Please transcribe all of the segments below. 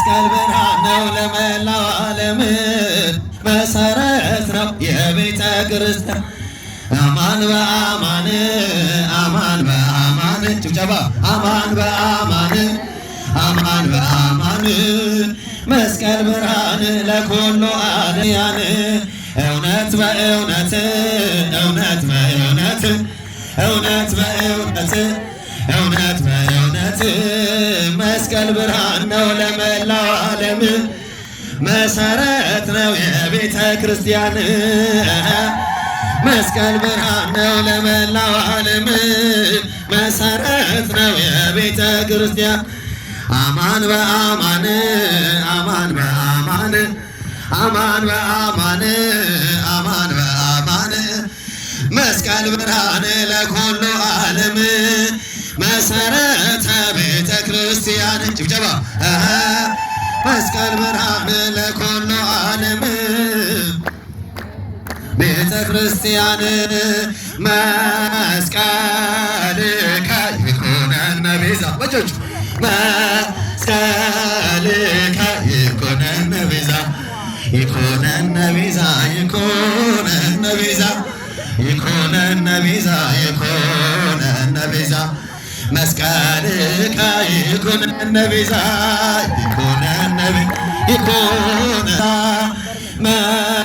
መስቀል ብርሃን ነው ለመላው ዓለም መሰረት ነው የቤተ ክርስቲያን አማን በአማን አማን በአማን ጭብጨባ አማን በአማን አማን በአማን መስቀል ብርሃን ለኩሉ ዓለም እውነት በእውነት እውነት በእውነት እውነት በእውነት እውነት በእውነት መስቀል ብርሃን ነው ለመላው ዓለም መሰረት ነው የቤተ ክርስቲያን መስቀል ብርሃን ነው ለመላው ዓለም መሰረት ነው የቤተ ክርስቲያን አማን በአማን አማን በአማን አማን በአማን አማን በአማን መስቀል ብርሃን ለኩሉ ዓለም መሰረተ ቤተ ክርስቲያን ጭብጨባ መስቀል ብርሃን ለኩሉ ዓለም ቤተ ክርስቲያን መስቀልከ ይኩነነ ቤዛ ወጆች መስቀልከ ይኩነነ ቤዛ ይኩነነ ቤዛ ይኩነነ ቤዛ ይኩነነ ቤዛ ይኩነነ ቤዛ መስቀልከ ይኩነነ ቤዛ ይኩነነ ይኩነነ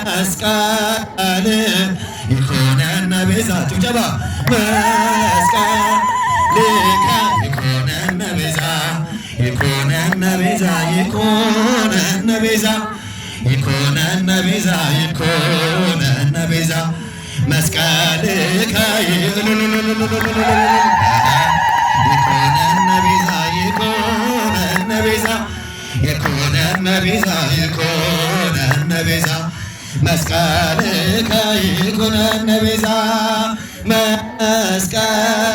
መስቀል ይኩነነ ቤዛ ጭብጨባ መስቀልከ ይኩነነ ቤዛ ይኩነነ ቤዛ ይኩነነ ቤዛ ይኩነነ ቤዛ ይኩነነ ቤዛ መስቀልከ ይኩነነ ቤዛ ይኩነነ ቤዛ ይኩነነ ቤዛ ይኩነነ ቤዛ መስቀልከ ይኩነነ ቤዛ መስቀል